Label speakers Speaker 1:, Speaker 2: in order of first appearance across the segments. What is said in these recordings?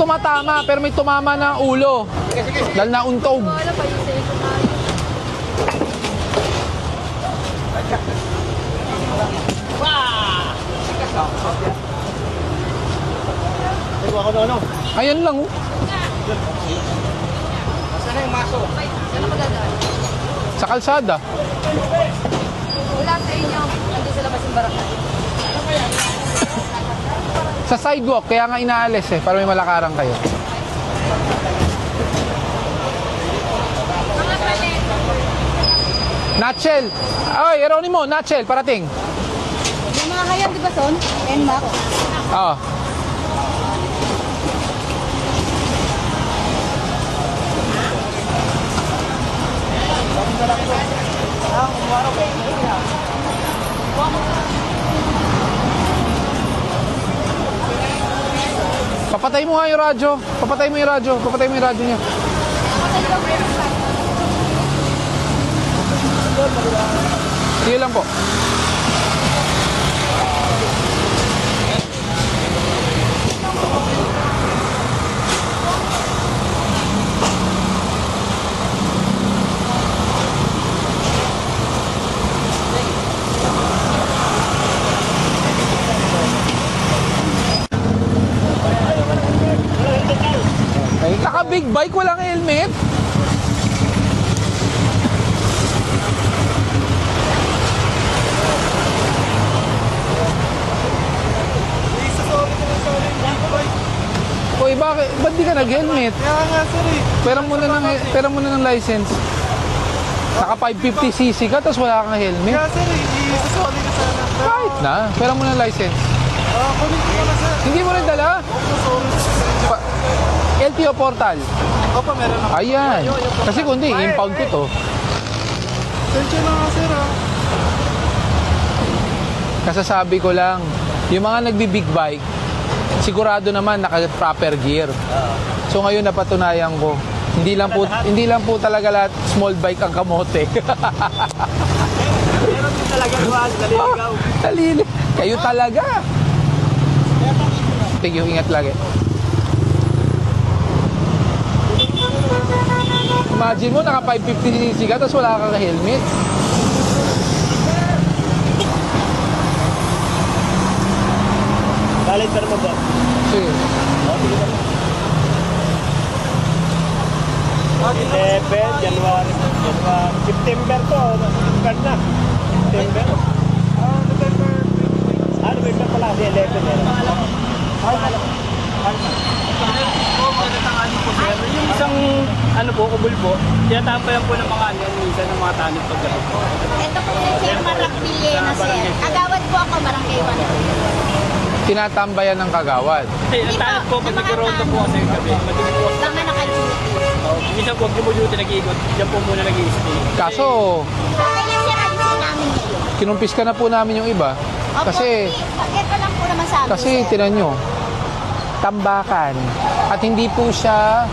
Speaker 1: tumatama, pero may tumama ng ulo. Dahil nauntog.
Speaker 2: Wala pa yung sa'yo kumain.
Speaker 1: Ayan lang, oh.
Speaker 3: Saan na yung maso?
Speaker 2: Saan ako dadaan?
Speaker 1: Sa kalsada.
Speaker 2: Wala sa inyo. Nandun sa labas yung barangay.
Speaker 1: Sa sidewalk, kaya nga inaalis eh, para may malakaran kayo.
Speaker 2: Mga palet.
Speaker 1: Natchel! Oy, Eronimo, Natchel, parating.
Speaker 2: Yung mga kayan, di ba, Son? NMAX.
Speaker 1: Oo. Papatay mo nga yung radyo. Papatay mo yung radyo. Papatay mo yung radyo niya. Sige lang po. Naka big bike, walang helmet. Uy, bakit? Ba't di ka nag-helmet?
Speaker 3: Kaya nga sir eh.
Speaker 1: Pera mo na ng license. Naka 550cc ka, tapos wala kang helmet.
Speaker 3: Kaya sir eh, isusoli ka sana.
Speaker 1: Kahit na, pera mo ng license.
Speaker 3: Kunin ko na sir.
Speaker 1: Hindi mo rin dala?
Speaker 3: Opo, sorry.
Speaker 1: LTO portal.
Speaker 3: Opo, meron ako.
Speaker 1: Ayan. Kasi kundi, impound ko to.
Speaker 3: Sensya na nga sir ah.
Speaker 1: Kasasabi ko lang, yung mga nagbi-big bike, sigurado naman naka-proper gear. So ngayon napatunayan ko, hindi lang po talaga lahat small bike ang kamote.
Speaker 3: Meron din talaga duwan, naliligaw.
Speaker 1: Talili. Kayo talaga. Thank you, ingat lagi. Imagine mo, naka 550cc ka, tapos wala kang helmet.
Speaker 3: Valid pero mo ba?
Speaker 1: Sige.
Speaker 3: 11, January, September to, card na. September. November pala, 11 Yung isang kubol po, tinatampayan po ng mga minsan ng mga tanong paggabi po.
Speaker 2: Ito po yung Sir Marak Villena, sir. Agawad po ako, barangay 1.
Speaker 1: Tinatambayan ng kagawad.
Speaker 3: Ang tanong po, pag nag-rondo po kasi yung gabi, madinig po.
Speaker 2: Mga naka-duty.
Speaker 3: Minsan po, gumuduty nag-iikot, dyan po muna nag-i-stay.
Speaker 1: Kaso,
Speaker 2: Okay lang sir, alisin namin ngayon.
Speaker 1: kinumpis ka na po namin yung iba.
Speaker 2: Opo,
Speaker 1: Kasi,
Speaker 2: ito lang po naman sa amin,
Speaker 1: kasi
Speaker 2: sir.
Speaker 1: tinan nyo, tambakan. At hindi po siya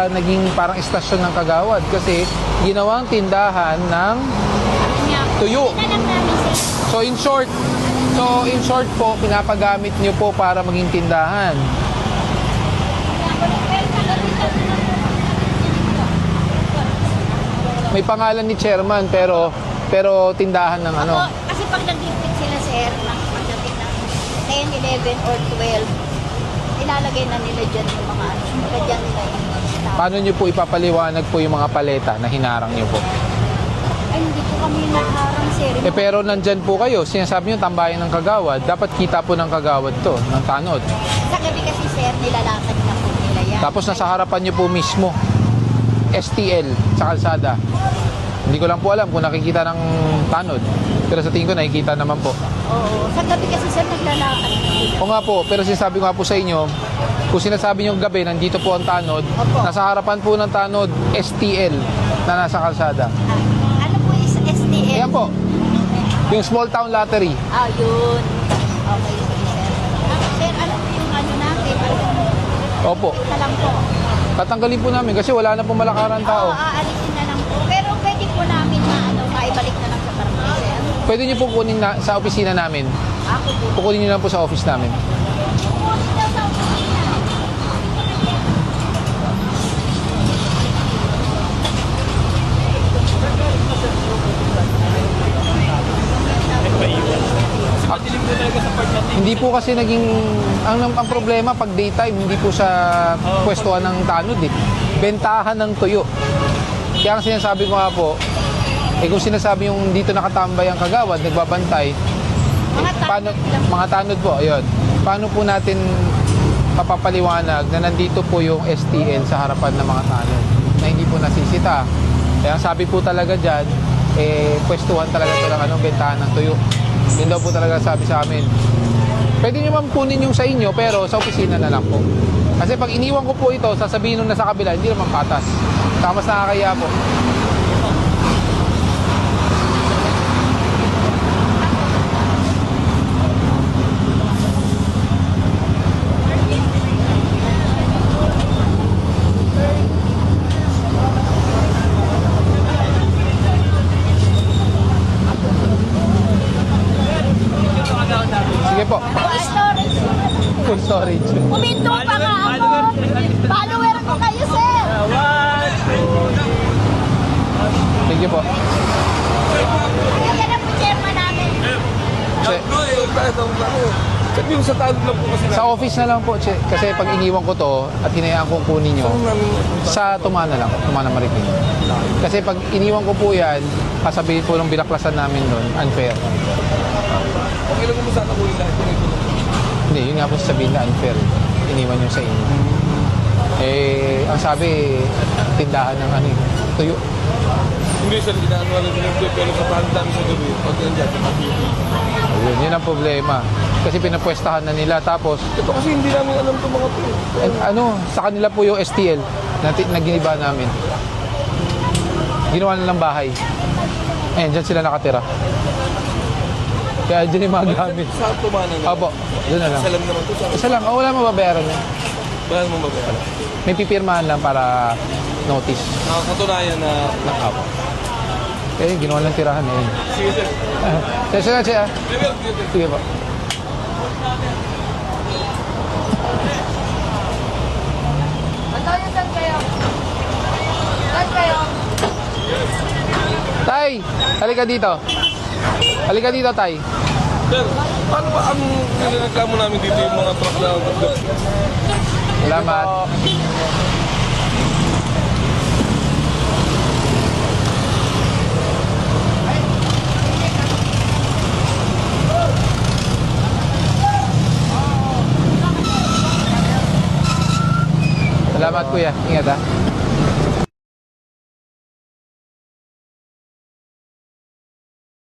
Speaker 1: naging parang istasyon ng kagawad kasi ginawang tindahan ng tuyo.
Speaker 2: Ito lang namin, sir.
Speaker 1: So in short po, pinapagamit niyo po para maging tindahan. May pangalan ni chairman pero tindahan ng ano.
Speaker 2: Opo, kasi pag nag-repeat sila, sir, pagdating ng 10, 11, or 12, ilalagay na nila dyan yung mga dyan nila yung staff.
Speaker 1: Paano niyo po ipapaliwanag po yung mga paleta na hinarang niyo po?
Speaker 2: Ay, hindi po kami naharang, sir.
Speaker 1: Pero nandyan po kayo, sinasabi niyo tambayan ng kagawad, dapat kita po ng kagawad to, ng tanod.
Speaker 2: Sa gabi kasi, sir, nilalatag na po nila yan.
Speaker 1: Tapos nasa harapan niyo po mismo, STL sa kalsada. Hindi ko lang po alam kung nakikita ng tanod. Pero sa tingin ko nakikita naman po.
Speaker 2: Oo. Sa gabi kasi, sir, naglalakad na sila.
Speaker 1: O nga po, pero sinasabi ko nga po sa inyo, kung sinasabi niyo gabi, nandito po ang tanod,
Speaker 2: Opo.
Speaker 1: nasa harapan po ng tanod, STL na nasa kalsada.
Speaker 2: Ano po is STL?
Speaker 1: Ayan po, yung Small Town Lottery.
Speaker 2: Yun. Okay, sir. Sir, ano po yung ano natin?
Speaker 1: Opo,
Speaker 2: Ito lang po.
Speaker 1: tatanggalin po namin kasi wala na po malakaran tao.
Speaker 2: Aalisin na lang po. Pero pwede po namin na maibalik na lang sa barangay, sir.
Speaker 1: Pwede niyo po kunin sa opisina namin.
Speaker 2: Ako po.
Speaker 1: Kukunin niyo lang po sa office namin.
Speaker 2: Kung daw sa
Speaker 1: po kasi naging, ang problema pag daytime, hindi po sa pwestuhan ng tanod eh. Bentahan ng tuyo. Kaya ang sinasabi ko nga po, kung sinasabi yung dito nakatambay ang kagawad, nagbabantay, mga tanod po, ayun. Paano po natin papapaliwanag na nandito po yung STL sa harapan ng mga tanod na hindi po nasisita. Kaya ang sabi po talaga dyan, pwestuhan talaga ito ng bentahan ng tuyo. Yun daw po talaga sabi sa amin. Pwede nyo man kunin yung sa inyo, pero sa opisina na lang po. Kasi pag iniwan ko po ito, sasabihin nung nasa kabila, hindi naman patas. Mas nakakaya po. Sige po,
Speaker 2: Storage.
Speaker 1: full storage.
Speaker 2: Puminto pa nga ako. Follower ko kayo, sir.
Speaker 1: Sige po.
Speaker 2: Kaya na po chairman namin.
Speaker 4: Sabi yung sa tanod lang po kasi
Speaker 1: Sa office na lang po, che. Kasi pag iniwan ko to at hinayaan kong kunin nyo, sa Tumana lang, Tumana Maritim. Kasi pag iniwan ko po yan, kasabihin po ng binaklasan namin doon, unfair.
Speaker 4: okay lang mo sana po yung lahat yung ito.
Speaker 1: Hindi, yun nga po sabihin na unfair. Iniwan nyo sa inyo. Ang sabi, tindahan ng tuyo.
Speaker 4: Hindi sir, ginagawa lang yung pero sa tanod namin sa gabi, pag nandiyan,
Speaker 1: Yun ang problema. Kasi pinapwestahan na nila. Tapos,
Speaker 4: ito kasi hindi namin alam itong mga to.
Speaker 1: sa kanila po yung STL na giniba namin. Ginawa nilang bahay. Ayan, dyan sila nakatira. Kaya dyan yung mga gamit.
Speaker 4: Sa Tumana na.
Speaker 1: Opo, dyan na lang.
Speaker 4: Salam naman to.
Speaker 1: Isa lang, wala mababayaran yan.
Speaker 4: Bahan mo mabayaran.
Speaker 1: May pipirmahan lang para notice.
Speaker 4: Nakakatunayan na
Speaker 1: Opo. Kaya ginawa lang tirahan eh.
Speaker 4: sige sir.
Speaker 1: Sige siya. Sige po.
Speaker 2: Antonio, saan kayo? Saan kayo?
Speaker 1: Tay, halika dito. Halika dito, Tay.
Speaker 4: Sir, paano ba ang nireklamo namin dito yung mga truck na
Speaker 1: Salamat. Salamat kuya. Ingat ha.